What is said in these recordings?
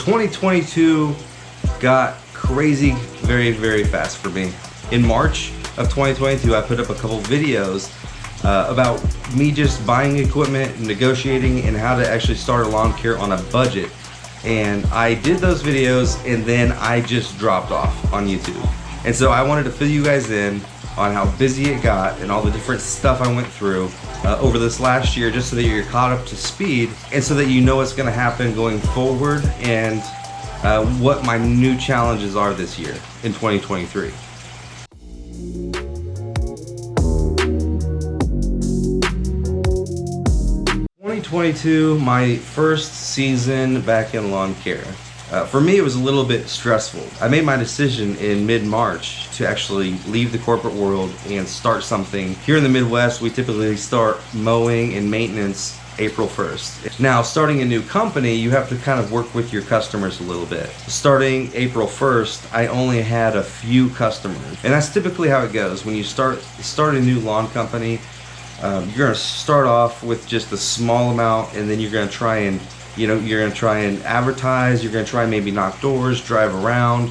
2022 got crazy very fast for me. In March of 2022, I put up a couple videos about me just buying equipment, negotiating, and how to actually start a lawn care on a budget. And I did those videos and then I just dropped off on YouTube. And so I wanted to fill you guys in on how busy it got and all the different stuff I went through over this last year, just so that you're caught up to speed and so that you know what's going to happen going forward and what my new challenges are this year in 2023. My first season back in lawn care. For me, it was a little bit stressful. I made my decision in mid-March to actually leave the corporate world and start something. Here in the Midwest, we typically start mowing and maintenance April 1st. Now, starting a new company, you have to kind of work with your customers a little bit. Starting April 1st, I only had a few customers. And that's typically how it goes. When you start a new lawn company, you're going to start off with just a small amount, and then you're going to try and advertise, you're going to try and maybe knock doors, drive around.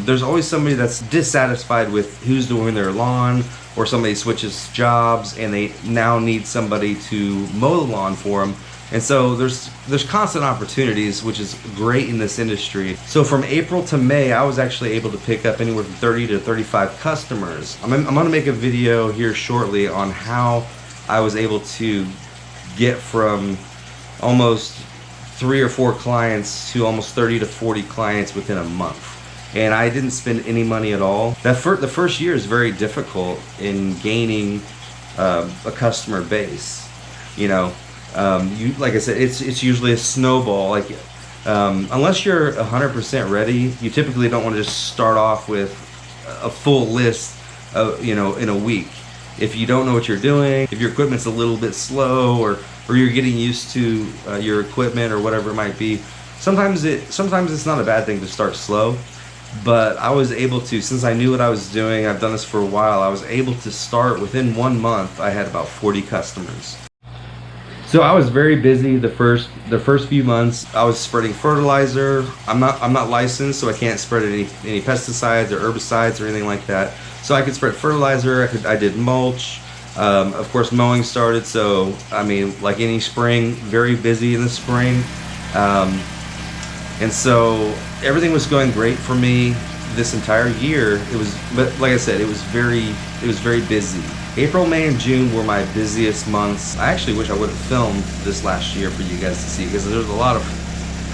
There's always somebody that's dissatisfied with who's doing their lawn, or somebody switches jobs and they now need somebody to mow the lawn for them. And so there's constant opportunities, which is great in this industry. So from April to May, I was actually able to pick up anywhere from 30 to 35 customers. I'm gonna make a video here shortly on how I was able to get from almost 3 or 4 clients to almost 30 to 40 clients within a month. And I didn't spend any money at all. The first year is very difficult in gaining a customer base. Like I said, it's usually a snowball. Like unless you're 100% ready, you typically don't want to just start off with a full list in a week. If you don't know what you're doing, if your equipment's a little bit slow, or you're getting used to your equipment or whatever it might be, sometimes it's not a bad thing to start slow. But I was able to, since I knew what I was doing, I've done this for a while, I was able to start within 1 month. I had about 40 customers. So I was very busy the first few months. I was spreading fertilizer. I'm not licensed, so I can't spread any pesticides or herbicides or anything like that. So I could spread fertilizer. I did mulch. Of course, mowing started. So I mean, like any spring, very busy in the spring. And so everything was going great for me this entire year. But like I said, it was very busy. April, May, and June were my busiest months. I actually wish I would have filmed this last year for you guys to see, because there's a lot of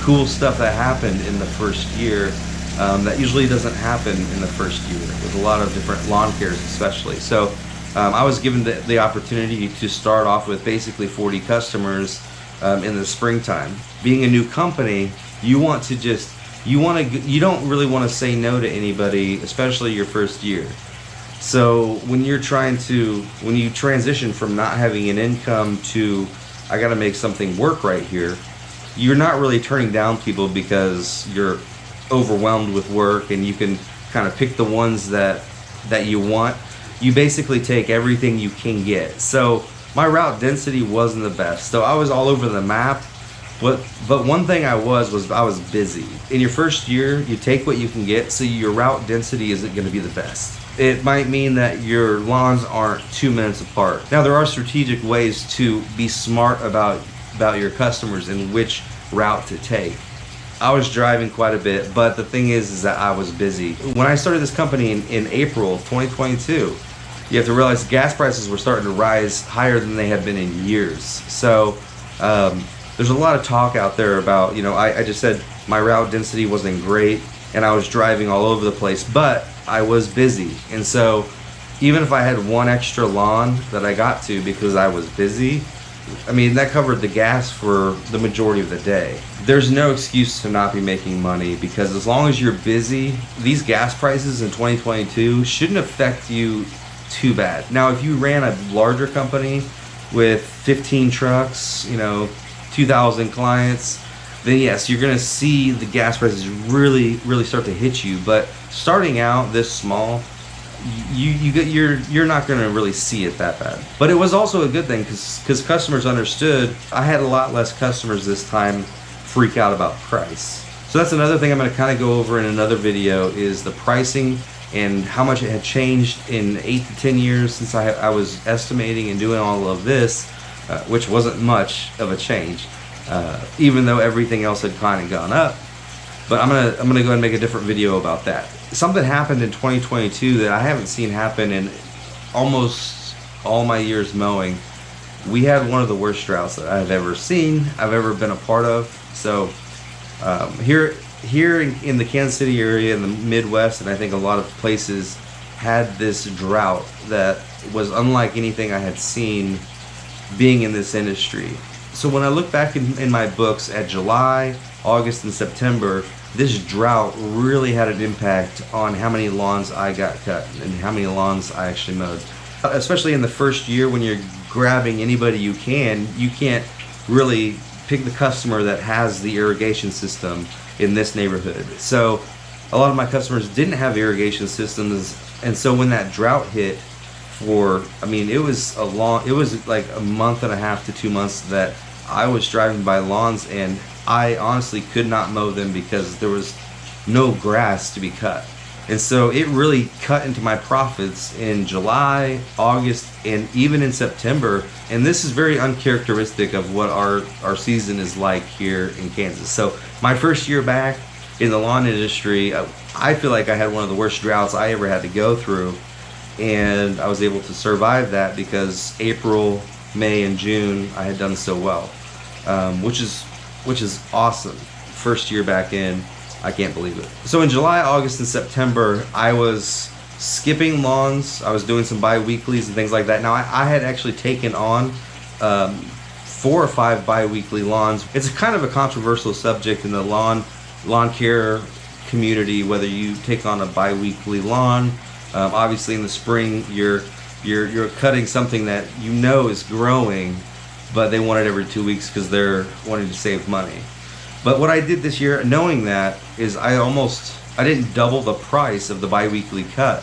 cool stuff that happened in the first year that usually doesn't happen in the first year, with a lot of different lawn cares especially. So I was given the opportunity to start off with basically 40 customers in the springtime. Being a new company, you don't really want to say no to anybody, especially your first year. So when you transition from not having an income to, I got to make something work right here, you're not really turning down people because you're overwhelmed with work and you can kind of pick the ones that you want. You basically take everything you can get. So my route density wasn't the best. So I was all over the map. But one thing I was busy. In your first year, you take what you can get, so your route density isn't going to be the best. It might mean that your lawns aren't 2 minutes apart. Now, there are strategic ways to be smart about your customers and which route to take. I was driving quite a bit, but the thing is that I was busy. When I started this company in April of 2022, you have to realize gas prices were starting to rise higher than they had been in years. So there's a lot of talk out there about, I just said my route density wasn't great and I was driving all over the place, but I was busy. And so even if I had one extra lawn that I got to because I was busy, I mean, that covered the gas for the majority of the day. There's no excuse to not be making money, because as long as you're busy, these gas prices in 2022 shouldn't affect you too bad. Now, if you ran a larger company with 15 trucks, 2,000 clients, then yes, you're gonna see the gas prices really start to hit you. But starting out this small, you're not gonna really see it that bad. But it was also a good thing because customers understood. I had a lot less customers this time freak out about price. So that's another thing I'm going to kind of go over in another video, is the pricing and how much it had changed in 8 to 10 years since I was estimating and doing all of this, which wasn't much of a change, even though everything else had kind of gone up. But I'm gonna go ahead and make a different video about that. Something happened in 2022 that I haven't seen happen in almost all my years mowing. We had one of the worst droughts that I've ever seen, I've ever been a part of. So here in the Kansas City area, in the Midwest, and I think a lot of places, had this drought that was unlike anything I had seen being in this industry. So when I look back in my books at July, August, and September, this drought really had an impact on how many lawns I got cut and how many lawns I actually mowed. Especially in the first year, when you're grabbing anybody you can't really pick the customer that has the irrigation system in this neighborhood. So a lot of my customers didn't have irrigation systems, and so when that drought hit, it was like a month and a half to 2 months that I was driving by lawns and I honestly could not mow them because there was no grass to be cut. And so it really cut into my profits in July, August, and even in September. And this is very uncharacteristic of what our season is like here in Kansas. So my first year back in the lawn industry, I feel like I had one of the worst droughts I ever had to go through. And I was able to survive that because April, May, and June I had done so well, which is awesome. First year back in, I can't believe it. So in July, August, and September, I was skipping lawns. I was doing some bi-weeklies and things like that. Now I had actually taken on 4 or 5 bi-weekly lawns. It's kind of a controversial subject in the lawn care community, whether you take on a bi-weekly lawn. Obviously in the spring you're cutting something that you know is growing, but they want it every 2 weeks because they're wanting to save money. But what I did this year, knowing that, is I didn't double the price of the bi-weekly cut,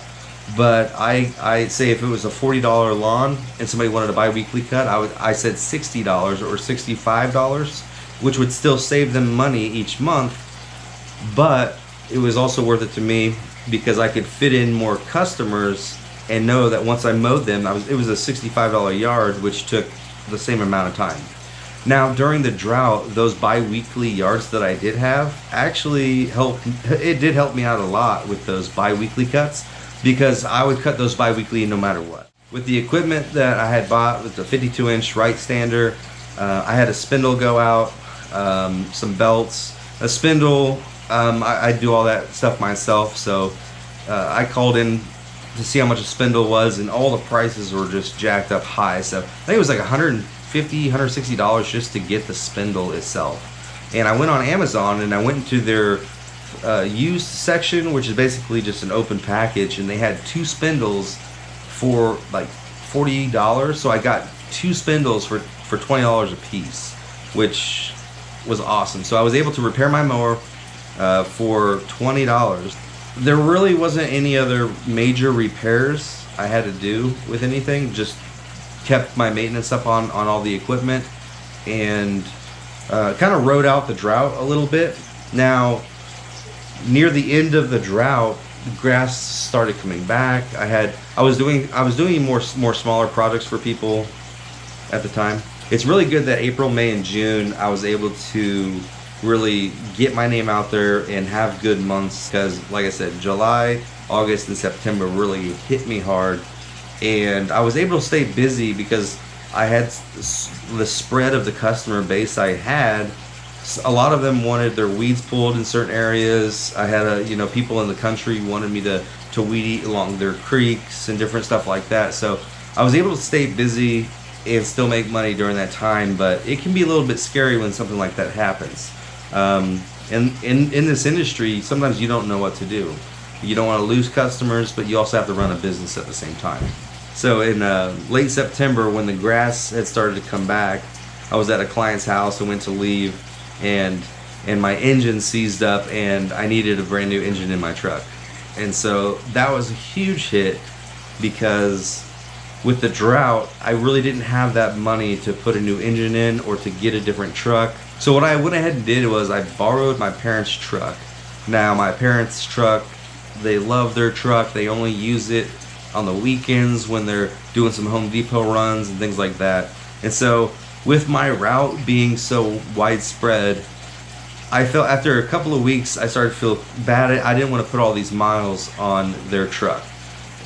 but I say if it was a $40 lawn and somebody wanted a bi-weekly cut, I said $60 or $65, which would still save them money each month, but it was also worth it to me because I could fit in more customers and know that once I mowed them, it was a $65 yard, which took the same amount of time. Now during the drought, those bi-weekly yards that I did have actually did help me out a lot with those bi-weekly cuts, because I would cut those bi-weekly no matter what. With the equipment that I had bought, with the 52-inch Wright stander, I had a spindle go out, some belts, a spindle. I do all that stuff myself, so I called in to see how much a spindle was, and all the prices were just jacked up high. So I think it was like $150, $160 just to get the spindle itself. And I went on Amazon and I went into their used section, which is basically just an open package, and they had 2 spindles for like $40. So I got 2 spindles for $20 a piece, which was awesome. So I was able to repair my mower for $20. There really wasn't any other major repairs I had to do with anything, just kept my maintenance up on all the equipment, and kind of rode out the drought a little bit. Now near the end of the drought, the grass started coming back. I was doing more smaller projects for people at the time. It's really good that April, May, and June I was able to really get my name out there and have good months, because like I said, July, August, and September really hit me hard, and I was able to stay busy because I had the spread of the customer base I had. A lot of them wanted their weeds pulled in certain areas. I had people in the country wanted me to weed eat along their creeks and different stuff like that. So I was able to stay busy and still make money during that time, but it can be a little bit scary when something like that happens. And in this industry, sometimes you don't know what to do. You don't want to lose customers, but you also have to run a business at the same time. So in late September, when the grass had started to come back, I was at a client's house and went to leave, and my engine seized up, and I needed a brand new engine in my truck. And so that was a huge hit, because with the drought, I really didn't have that money to put a new engine in or to get a different truck. So what I went ahead and did was I borrowed my parents' truck. Now my parents' truck, they love their truck. They only use it on the weekends when they're doing some Home Depot runs and things like that. And so with my route being so widespread, I felt after a couple of weeks I started to feel bad. I didn't want to put all these miles on their truck.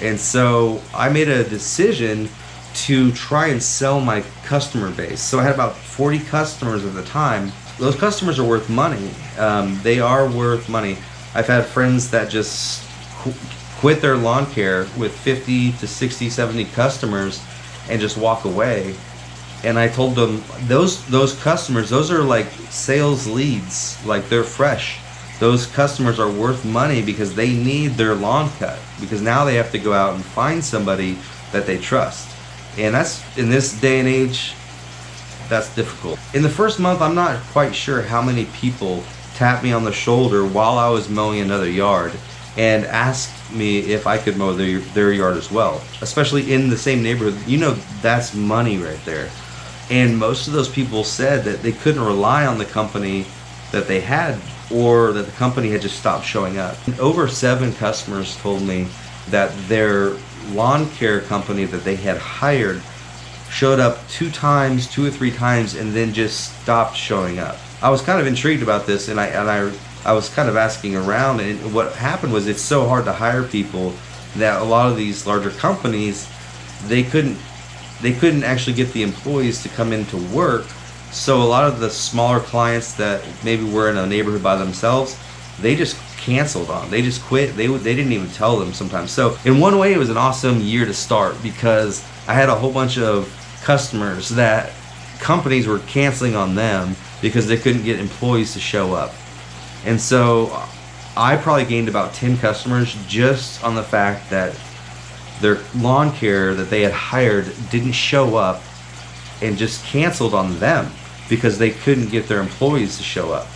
And so I made a decision to try and sell my customer base. So I had about 40 customers at the time. Those customers are worth money. They are worth money. I've had friends that just quit their lawn care with 50 to 60, 70 customers and just walk away. And I told them, those customers, those are like sales leads, like they're fresh. Those customers are worth money because they need their lawn cut, because now they have to go out and find somebody that they trust. And that's, in this day and age, that's difficult. In the first month, I'm not quite sure how many people tapped me on the shoulder while I was mowing another yard and asked me if I could mow their yard as well, especially in the same neighborhood. You know, that's money right there. And most of those people said that they couldn't rely on the company that they had, or that the company had just stopped showing up. Over 7 customers told me that their lawn care company that they had hired showed up 2 or 3 times and then just stopped showing up. I was kind of intrigued about this, and I was kind of asking around, and what happened was it's so hard to hire people that a lot of these larger companies, they couldn't actually get the employees to come into work. So a lot of the smaller clients that maybe were in a neighborhood by themselves, they just canceled on. They just quit. They didn't even tell them sometimes. So in one way, it was an awesome year to start, because I had a whole bunch of customers that companies were canceling on them because they couldn't get employees to show up. And so I probably gained about 10 customers just on the fact that their lawn care that they had hired didn't show up and just canceled on them because they couldn't get their employees to show up.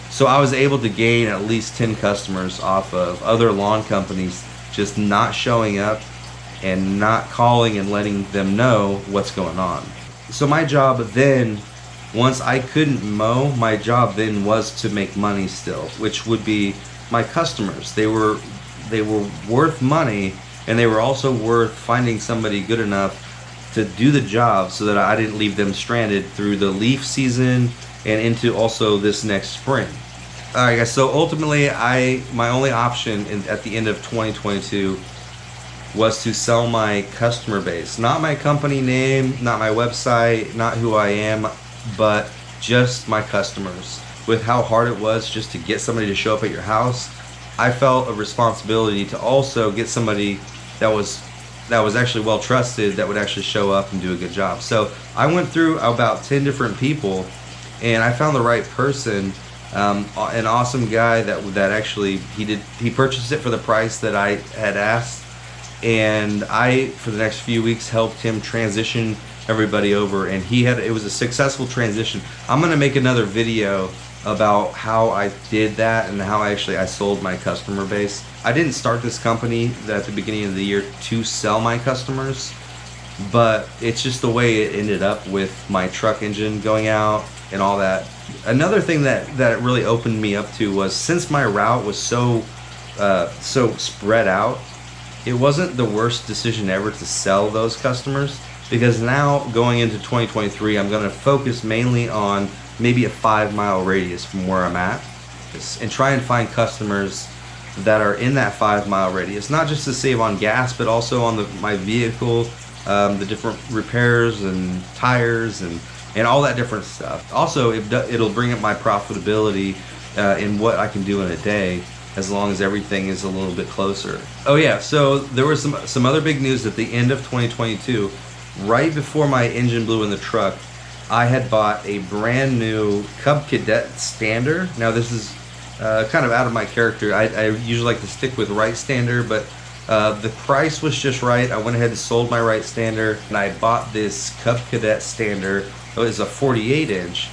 So I was able to gain at least 10 customers off of other lawn companies just not showing up and not calling and letting them know what's going on. So my job then, once I couldn't mow, my job then was to make money still, which would be my customers. They were worth money, and they were also worth finding somebody good enough to do the job so that I didn't leave them stranded through the leaf season and into also this next spring. Alright guys, so ultimately my only option at the end of 2022 was to sell my customer base. Not my company name, not my website, not who I am, but just my customers. With how hard it was just to get somebody to show up at your house, I felt a responsibility to also get somebody that was actually well trusted, that would actually show up and do a good job. So I went through about 10 different people, and I found the right person, an awesome guy that actually he purchased it for the price that I had asked, and I, for the next few weeks, helped him transition everybody over, and it was a successful transition. I'm gonna make another video about how I did that and how I sold my customer base. I didn't start this company at the beginning of the year to sell my customers, but it's just the way it ended up with my truck engine going out and all that. Another thing that it really opened me up to was, since my route was so spread out, it wasn't the worst decision ever to sell those customers, because now going into 2023, I'm going to focus mainly on maybe a 5-mile radius from where I'm at, and try and find customers that are in that 5-mile radius, not just to save on gas, but also on my vehicle, the different repairs and tires and all that different stuff. Also, it'll bring up my profitability in what I can do in a day, as long as everything is a little bit closer. Oh yeah, so there was some other big news at the end of 2022. Right before my engine blew in the truck, I had bought a brand new Cub Cadet stander. Now this is kind of out of my character. I usually like to stick with Wright stander, but the price was just right. I went ahead and sold my Wright stander, and I bought this Cub Cadet stander. It was a 48-inch,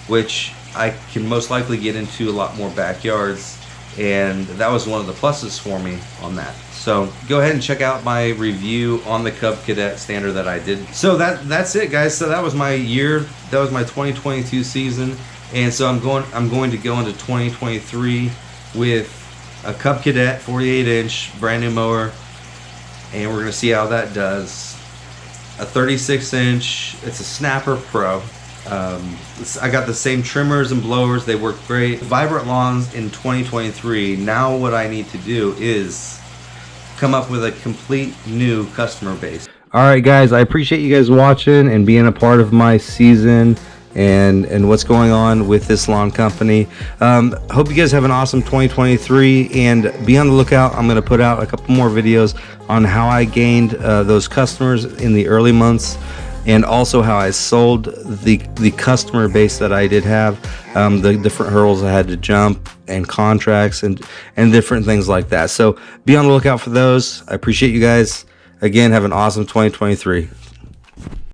which I can most likely get into a lot more backyards, and that was one of the pluses for me on that. So go ahead and check out my review on the Cub Cadet stander that I did. So that's it, guys. So that was my year. That was my 2022 season. And so I'm going to go into 2023 with a Cub Cadet 48-inch brand new mower, and we're gonna see how that does. A 36-inch, it's a Snapper Pro. I got the same trimmers and blowers, they work great. Vibrant Lawns in 2023. Now what I need to do is come up with a complete new customer base. All right, guys, I appreciate you guys watching and being a part of my season and what's going on with this lawn company. Hope you guys have an awesome 2023, and be on the lookout. I'm going to put out a couple more videos on how I gained those customers in the early months, and also how I sold the customer base that I did have, the different hurdles I had to jump, and contracts and different things like that. So be on the lookout for those. I appreciate you guys. Again, have an awesome 2023.